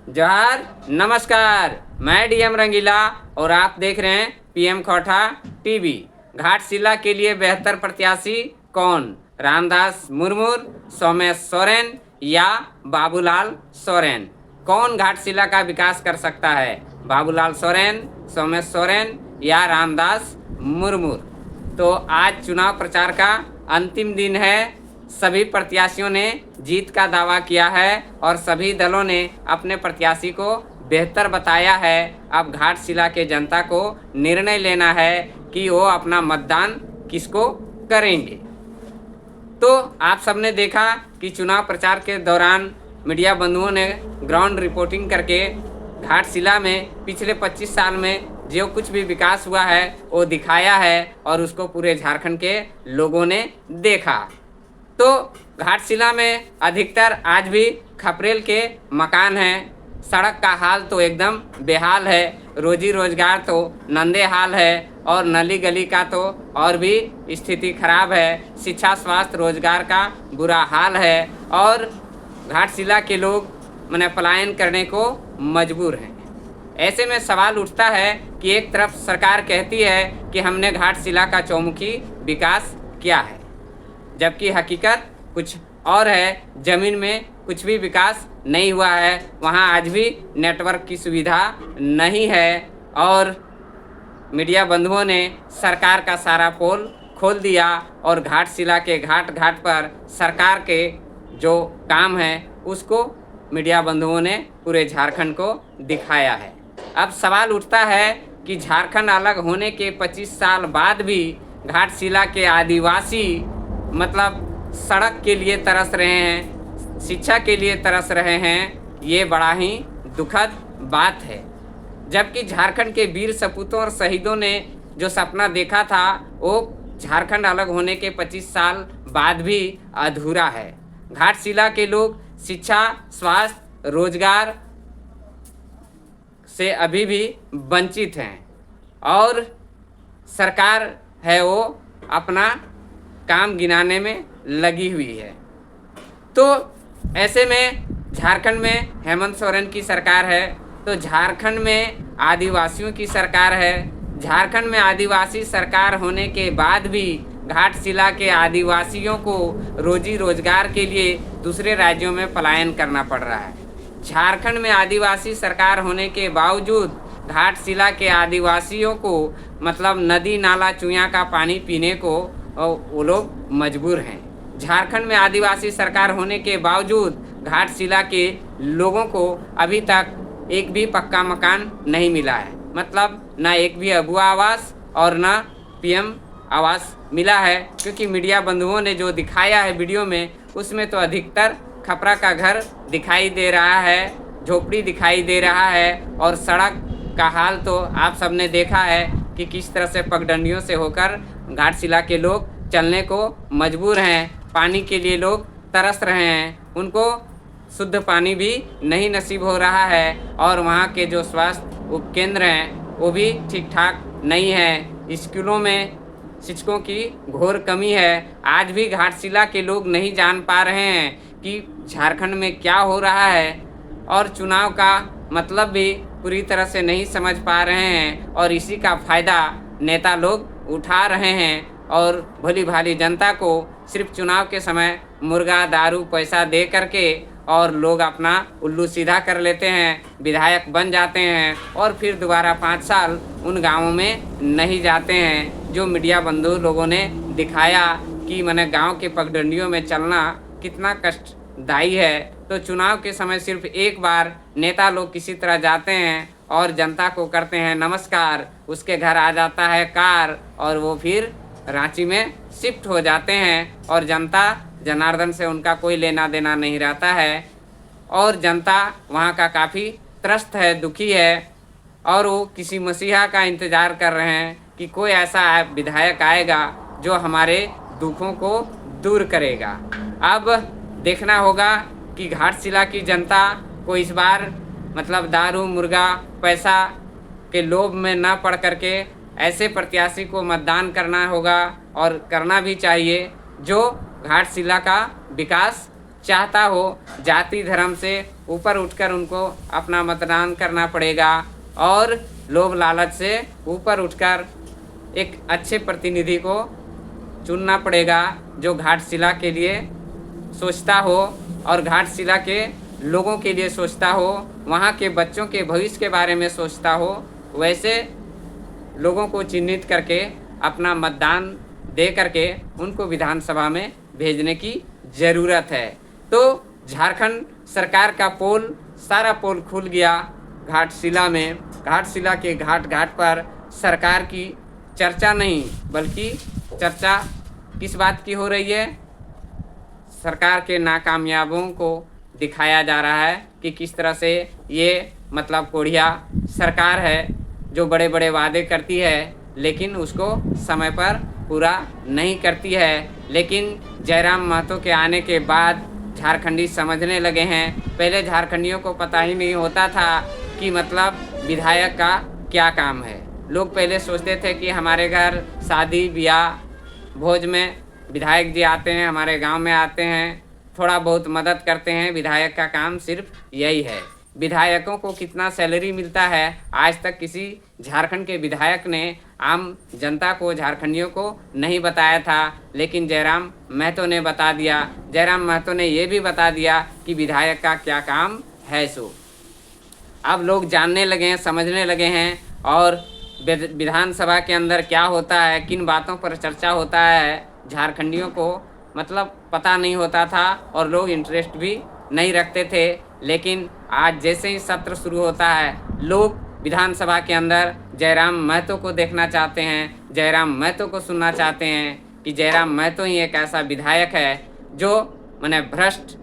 जोहार, नमस्कार। मैं डीएम रंगीला और आप देख रहे हैं पीएम खोठा टीवी। घाटशिला के लिए बेहतर प्रत्याशी कौन? रामदास मुर्मू, सोमेश सोरेन या बाबूलाल सोरेन? कौन घाटशिला का विकास कर सकता है? बाबूलाल सोरेन, सोमेश सोरेन या रामदास मुर्मू? तो आज चुनाव प्रचार का अंतिम दिन है। सभी प्रत्याशियों ने जीत का दावा किया है और सभी दलों ने अपने प्रत्याशी को बेहतर बताया है। अब घाटशिला के जनता को निर्णय लेना है कि वो अपना मतदान किसको करेंगे। तो आप सबने देखा कि चुनाव प्रचार के दौरान मीडिया बंधुओं ने ग्राउंड रिपोर्टिंग करके घाटशिला में पिछले 25 साल में जो कुछ भी विकास हुआ है वो दिखाया है और उसको पूरे झारखंड के लोगों ने देखा। तो घाटशिला में अधिकतर आज भी खपरेल के मकान हैं। सड़क का हाल तो एकदम बेहाल है। रोजी रोजगार तो नंदे हाल है और नली गली का तो और भी स्थिति खराब है। शिक्षा, स्वास्थ्य, रोजगार का बुरा हाल है और घाटशिला के लोग पलायन करने को मजबूर हैं। ऐसे में सवाल उठता है कि एक तरफ सरकार कहती है कि हमने घाटशिला का चौमुखी विकास किया है, जबकि हकीकत कुछ और है। ज़मीन में कुछ भी विकास नहीं हुआ है। वहाँ आज भी नेटवर्क की सुविधा नहीं है और मीडिया बंधुओं ने सरकार का सारा पोल खोल दिया और घाटशिला के घाट घाट पर सरकार के जो काम है उसको मीडिया बंधुओं ने पूरे झारखंड को दिखाया है। अब सवाल उठता है कि झारखंड अलग होने के 25 साल बाद भी घाटशिला के आदिवासी सड़क के लिए तरस रहे हैं, शिक्षा के लिए तरस रहे हैं। ये बड़ा ही दुखद बात है। जबकि झारखंड के वीर सपूतों और शहीदों ने जो सपना देखा था वो झारखंड अलग होने के 25 साल बाद भी अधूरा है। घाटशिला के लोग शिक्षा, स्वास्थ्य, रोजगार से अभी भी वंचित हैं और सरकार है वो अपना काम गिनाने में लगी हुई है। तो ऐसे में झारखंड में हेमंत सोरेन की सरकार है, तो झारखंड में आदिवासियों की सरकार है। झारखंड में आदिवासी सरकार होने के बाद भी घाटशिला के आदिवासियों को रोजी रोजगार के लिए दूसरे राज्यों में पलायन करना पड़ रहा है। झारखंड में आदिवासी सरकार होने के बावजूद घाटशिला के आदिवासियों को नदी नाला चुइयाँ का पानी पीने को वो लोग मजबूर हैं। झारखंड में आदिवासी सरकार होने के बावजूद घाटशिला के लोगों को अभी तक एक भी पक्का मकान नहीं मिला है। ना एक भी अगुआ आवास और ना पीएम आवास मिला है, क्योंकि मीडिया बंधुओं ने जो दिखाया है वीडियो में उसमें तो अधिकतर खपरा का घर दिखाई दे रहा है, झोपड़ी दिखाई दे रहा है और सड़क का हाल तो आप सबने देखा है कि किस तरह से पगडंडियों से होकर घाटशिला के लोग चलने को मजबूर हैं। पानी के लिए लोग तरस रहे हैं, उनको शुद्ध पानी भी नहीं नसीब हो रहा है और वहाँ के जो स्वास्थ्य उपकेंद्र हैं वो भी ठीक ठाक नहीं है। स्कूलों में शिक्षकों की घोर कमी है। आज भी घाटशिला के लोग नहीं जान पा रहे हैं कि झारखंड में क्या हो रहा है और चुनाव का मतलब भी पूरी तरह से नहीं समझ पा रहे हैं और इसी का फ़ायदा नेता लोग उठा रहे हैं और भली भाली जनता को सिर्फ चुनाव के समय मुर्गा, दारू, पैसा दे करके और लोग अपना उल्लू सीधा कर लेते हैं, विधायक बन जाते हैं और फिर दोबारा 5 साल उन गाँवों में नहीं जाते हैं। जो मीडिया बंधु लोगों ने दिखाया कि गांव के पगडंडियों में चलना कितना कष्टदायी है। तो चुनाव के समय सिर्फ एक बार नेता लोग किसी तरह जाते हैं और जनता को करते हैं नमस्कार, उसके घर आ जाता है कार और वो फिर रांची में शिफ्ट हो जाते हैं और जनता जनार्दन से उनका कोई लेना देना नहीं रहता है और जनता वहाँ का काफ़ी त्रस्त है, दुखी है और वो किसी मसीहा का इंतज़ार कर रहे हैं कि कोई ऐसा विधायक आएगा जो हमारे दुखों को दूर करेगा। अब देखना होगा कि घाटशिला की जनता को इस बार दारू, मुर्गा, पैसा के लोभ में न पड़ करके ऐसे प्रत्याशी को मतदान करना होगा और करना भी चाहिए जो घाटशिला का विकास चाहता हो, जाति धर्म से ऊपर उठकर उनको अपना मतदान करना पड़ेगा और लोभ लालच से ऊपर उठकर एक अच्छे प्रतिनिधि को चुनना पड़ेगा जो घाटशिला के लिए सोचता हो और घाटशिला के लोगों के लिए सोचता हो, वहाँ के बच्चों के भविष्य के बारे में सोचता हो। वैसे लोगों को चिन्हित करके अपना मतदान दे करके उनको विधानसभा में भेजने की ज़रूरत है। तो झारखंड सरकार का पोल, सारा पोल खुल गया घाटशिला में। घाटशिला के घाट घाट पर सरकार की चर्चा नहीं बल्कि चर्चा किस बात की हो रही है? सरकार के नाकामयाबों को दिखाया जा रहा है कि किस तरह से ये मतलब कोढ़िया सरकार है जो बड़े बड़े वादे करती है लेकिन उसको समय पर पूरा नहीं करती है। लेकिन जयराम महतो के आने के बाद झारखंडी समझने लगे हैं। पहले झारखंडियों को पता ही नहीं होता था कि मतलब विधायक का क्या काम है। लोग पहले सोचते थे कि हमारे घर शादी ब्याह भोज में विधायक जी आते हैं, हमारे गांव में आते हैं, थोड़ा बहुत मदद करते हैं, विधायक का काम सिर्फ यही है। विधायकों को कितना सैलरी मिलता है आज तक किसी झारखंड के विधायक ने आम जनता को, झारखंडियों को नहीं बताया था, लेकिन जयराम महतो ने बता दिया। जयराम महतो ने ये भी बता दिया कि विधायक का क्या काम है। सो अब लोग जानने लगे हैं, समझने लगे हैं और विधानसभा के अंदर क्या होता है, किन बातों पर चर्चा होता है, झारखंडियों को मतलब पता नहीं होता था और लोग इंटरेस्ट भी नहीं रखते थे। लेकिन आज जैसे ही सत्र शुरू होता है, लोग विधानसभा के अंदर जयराम महतो को देखना चाहते हैं, जयराम महतो को सुनना चाहते हैं कि जयराम महतो ही एक ऐसा विधायक है जो माने भ्रष्ट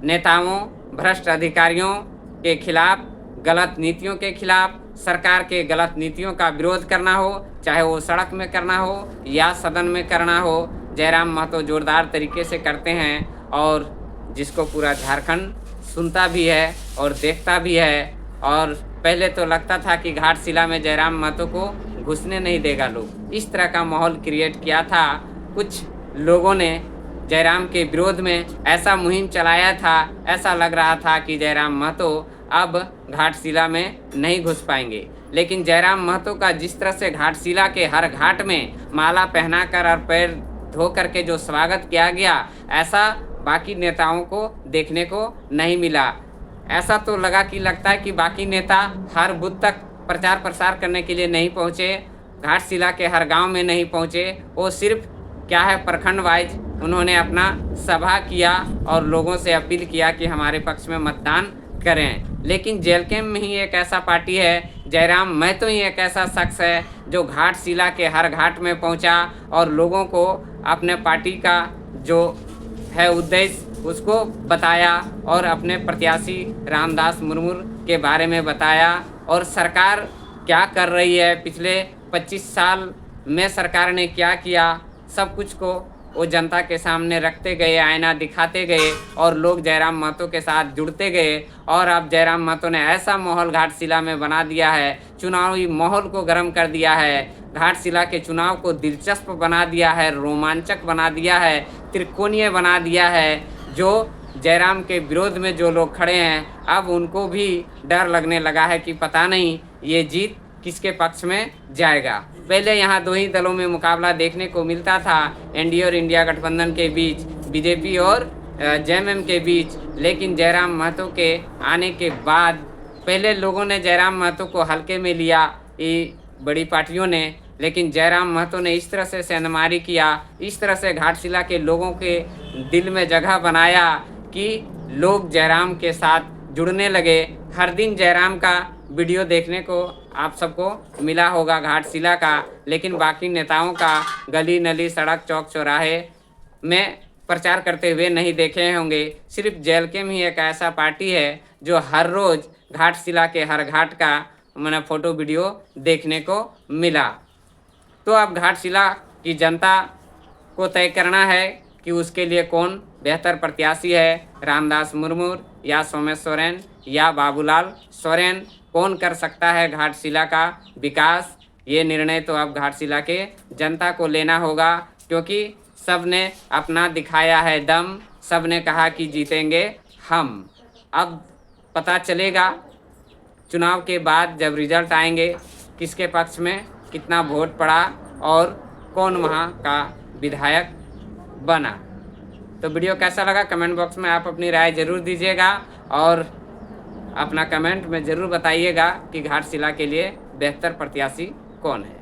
नेताओं, भ्रष्ट अधिकारियों के खिलाफ, गलत नीतियों के खिलाफ, सरकार के गलत नीतियों का विरोध करना हो, चाहे वो सड़क में करना हो या सदन में करना हो, जयराम महतो जोरदार तरीके से करते हैं और जिसको पूरा झारखंड सुनता भी है और देखता भी है। और पहले तो लगता था कि घाटशिला में जयराम महतो को घुसने नहीं देगा लोग, इस तरह का माहौल क्रिएट किया था। कुछ लोगों ने जयराम के विरोध में ऐसा मुहिम चलाया था, ऐसा लग रहा था कि जयराम महतो अब घाटशिला में नहीं घुस पाएंगे। लेकिन जयराम महतो का जिस तरह से घाटशिला के हर घाट में माला पहनाकर और पैर धो करके जो स्वागत किया गया, ऐसा बाकी नेताओं को देखने को नहीं मिला। ऐसा तो लगता है कि बाकी नेता हर बूथ तक प्रचार प्रसार करने के लिए नहीं पहुँचे, घाटशिला के हर गांव में नहीं पहुँचे। वो सिर्फ क्या है, प्रखंड वाइज उन्होंने अपना सभा किया और लोगों से अपील किया कि हमारे पक्ष में मतदान करें। लेकिन जेलकेम में ही एक ऐसा पार्टी है, जयराम महतो ही एक ऐसा शख्स है जो घाटशिला के हर घाट में पहुंचा और लोगों को अपने पार्टी का जो है उद्देश्य उसको बताया और अपने प्रत्याशी रामदास मुर्मू के बारे में बताया और सरकार क्या कर रही है, पिछले 25 साल में सरकार ने क्या किया, सब कुछ को वो जनता के सामने रखते गए, आईना दिखाते गए और लोग जयराम महतो के साथ जुड़ते गए। और अब जयराम महतो ने ऐसा माहौल घाटशिला में बना दिया है, चुनावी माहौल को गर्म कर दिया है, घाटशिला के चुनाव को दिलचस्प बना दिया है, रोमांचक बना दिया है, त्रिकोणीय बना दिया है। जो जयराम के विरोध में जो लोग खड़े हैं, अब उनको भी डर लगने लगा है कि पता नहीं ये जीत किसके पक्ष में जाएगा। पहले यहाँ दो ही दलों में मुकाबला देखने को मिलता था, एनडीए और इंडिया गठबंधन के बीच, बीजेपी और जेएमएम के बीच। लेकिन जयराम महतो के आने के बाद पहले लोगों ने जयराम महतो को हल्के में लिया, ये बड़ी पार्टियों ने, लेकिन जयराम महतो ने इस तरह से सेंधमारी किया, इस तरह से घाटशिला के लोगों के दिल में जगह बनाया कि लोग जयराम के साथ जुड़ने लगे। हर दिन जयराम का वीडियो देखने को आप सबको मिला होगा घाटशिला का, लेकिन बाकी नेताओं का गली नली, सड़क, चौक चौराहे में प्रचार करते हुए नहीं देखे होंगे। सिर्फ जेलकेम ही एक ऐसा पार्टी है जो हर रोज़ घाटशिला के हर घाट का मैंने फ़ोटो वीडियो देखने को मिला। तो अब घाटशिला की जनता को तय करना है कि उसके लिए कौन बेहतर प्रत्याशी है, रामदास मुर्मू या सोमेश सोरेन या बाबूलाल सोरेन, कौन कर सकता है घाटशिला का विकास। ये निर्णय तो अब घाटशिला के जनता को लेना होगा, क्योंकि सब ने अपना दिखाया है दम, सब ने कहा कि जीतेंगे हम। अब पता चलेगा चुनाव के बाद जब रिजल्ट आएंगे किसके पक्ष में कितना वोट पड़ा और कौन वहाँ का विधायक बना। तो वीडियो कैसा लगा कमेंट बॉक्स में आप अपनी राय ज़रूर दीजिएगा और अपना कमेंट में ज़रूर बताइएगा कि घाटशिला के लिए बेहतर प्रत्याशी कौन है।